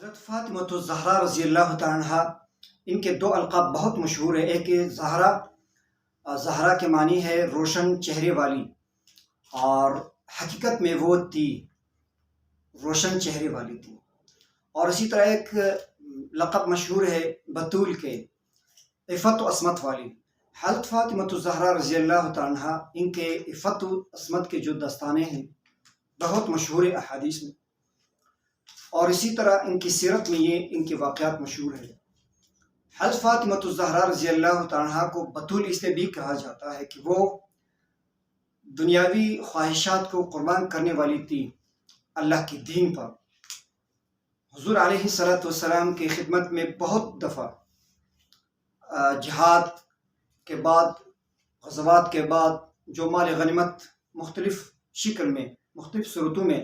حضرت فاطمہ الزہرا رضی اللہ تعالیٰ عنہا، ان کے دو القاب بہت مشہور ہیں۔ ایک زہرا، زہرا کے معنی ہے روشن چہرے والی، اور حقیقت میں وہ تھی روشن چہرے والی تھی۔ اور اسی طرح ایک لقب مشہور ہے بطول کے، عفت و عصمت والی۔ حضرت فاطمہ الزہرا رضی اللہ تعالیٰ عنہا، ان کے عفت و عصمت کے جو دستانے ہیں بہت مشہور احادیث میں، اور اسی طرح ان کی سیرت میں یہ ان کے واقعات مشہور ہیں۔ حضرت فاطمہ الزہرا رضی اللہ تعالیٰ عنہا کو بطول اس لیے بھی کہا جاتا ہے کہ وہ دنیاوی خواہشات کو قربان کرنے والی تھی اللہ کے دین پر۔ حضور علیہ الصلوۃ والسلام کی خدمت میں بہت دفعہ جہاد کے بعد، غزوات کے بعد جو مال غنیمت مختلف شکل میں، مختلف صورتوں میں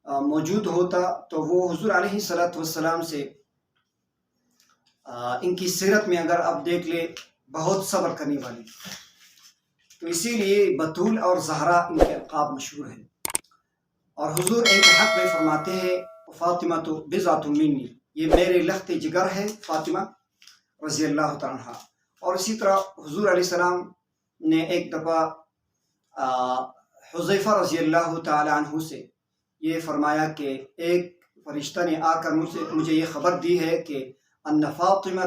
موجود ہوتا، تو وہ حضور علیہ الصلوۃ والسلام سے ان کی سیرت میں اگر آپ دیکھ لیں بہت صبر کرنے والی، تو اسی لیے بطول اور زہرا ان کے القاب مشہور ہیں۔ اور حضور ان کے حق میں فرماتے ہیں فاطمہ تو بضعۃ منی، یہ میرے لخت جگر ہے فاطمہ رضی اللہ تعالیٰ عنہ۔ اور اسی طرح حضور علیہ السلام نے ایک دفعہ حذیفہ رضی اللہ تعالیٰ عنہ سے یہ فرمایا کہ ایک فرشتہ نے آ کر مجھے یہ خبر دی ہے کہ ان فاطمہ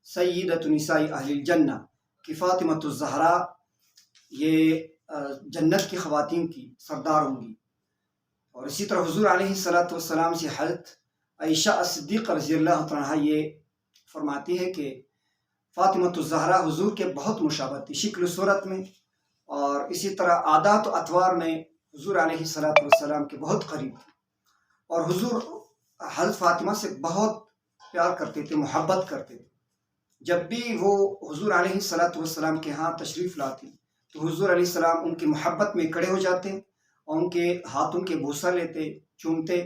سیدۃ نساء اہل الجنہ، کہ فاطمہ الزہرا یہ جنت کی خواتین کی سردار ہوں گی۔ اور اسی طرح حضور علیہ الصلوۃ والسلام سے حضرت عائشہ صدیقہ رضی اللہ عنہا یہ فرماتی ہے کہ فاطمہ الزہرا حضور کے بہت مشابہ تھی شکل و صورت میں، اور اسی طرح عادات و اطوار میں حضور علیہ الصلوۃ والسلام کے بہت قریب تھی۔ اور حضور حضرت فاطمہ سے بہت پیار کرتے تھے، محبت کرتے تھے۔ جب بھی وہ حضور علیہ الصلوۃ والسلام کے ہاں تشریف لاتی تو حضور علیہ السلام ان کی محبت میں کھڑے ہو جاتے اور ان کے ہاتھوں کے بوسہ لیتے، چومتے،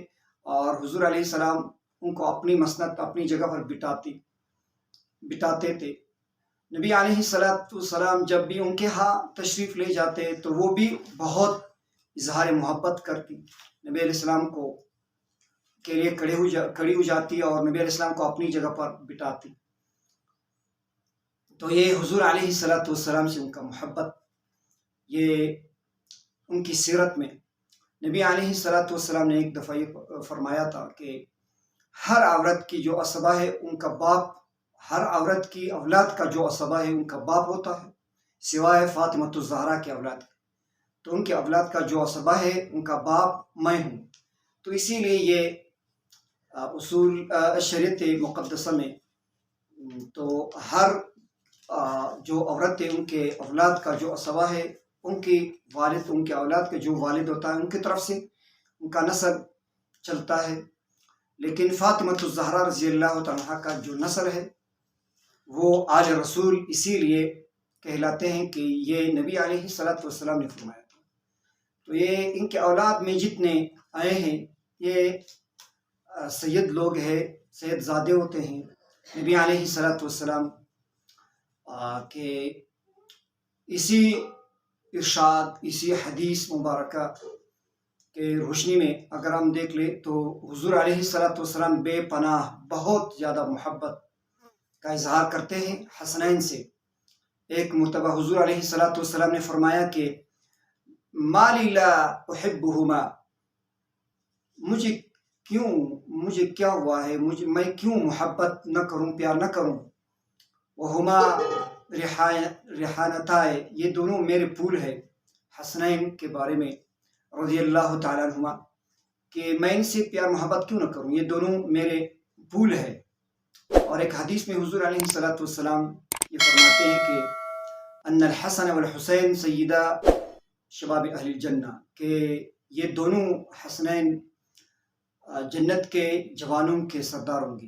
اور حضور علیہ السلام ان کو اپنی مسند، اپنی جگہ پر بٹاتے تھے۔ نبی علیہ الصلوۃ والسلام جب بھی ان کے ہاں تشریف لے جاتے تو وہ بھی بہت اظہار محبت کرتی، نبی علیہ السلام کو کے لیے کھڑی ہو جاتی اور نبی علیہ السلام کو اپنی جگہ پر بٹاتی۔ تو یہ حضور علیہ الصلوۃ والسلام سے ان کا محبت، یہ ان کی سیرت میں نبی علیہ الصلوۃ والسلام نے ایک دفعہ یہ فرمایا تھا کہ ہر عورت کی جو عصبہ ہے ان کا باپ، ہر عورت کی اولاد کا جو عصبہ ہے ان کا باپ ہوتا ہے، سوائے فاطمہ الزہرا کے اولاد کے، تو ان کے اولاد کا جو عصبہ ہے ان کا باپ میں ہوں۔ تو اسی لیے یہ اصول شریعت مقدسہ میں تو ہر جو عورتیں ان کے اولاد کا جو عصبہ ہے، ان کی والد، ان کے اولاد کے جو والد ہوتا ہے ان کی طرف سے ان کا نسل چلتا ہے۔ لیکن فاطمہ الزہرا رضی اللہ تعالیٰ کا جو نسل ہے وہ آل رسول اسی لیے کہلاتے ہیں کہ یہ نبی علیہ الصلوۃ والسلام نے فرمایا تھا۔ تو یہ ان کے اولاد میں جتنے آئے ہیں یہ سید لوگ ہیں، سید زادے ہوتے ہیں نبی علیہ الصلوۃ والسلام کہ اسی ارشاد، اسی حدیث مبارکہ کے روشنی میں اگر ہم دیکھ لیں تو حضور علیہ الصلوۃ والسلام بے پناہ بہت زیادہ محبت کا اظہار کرتے ہیں حسنین سے۔ ایک مرتبہ حضور علیہ الصلوۃ والسلام نے فرمایا کہ ما لی لا احبہما، مجھے کیا ہوا ہے، میں کیوں محبت نہ کروں، پیار نہ کروں، وہما ریحانتائے، یہ دونوں میرے پھول ہیں، حسنین کے بارے میں رضی اللہ تعالیٰ عنہما، کہ میں ان سے پیار محبت کیوں نہ کروں، یہ دونوں میرے پھول ہیں۔ اور ایک حدیث میں حضور علیہ الصلوۃ والسلام یہ فرماتے ہیں کہ ان الحسن والحسین سیدہ شباب اہل الجنہ، کہ یہ دونوں حسنین جنت کے جوانوں کے سردار ہوں گے۔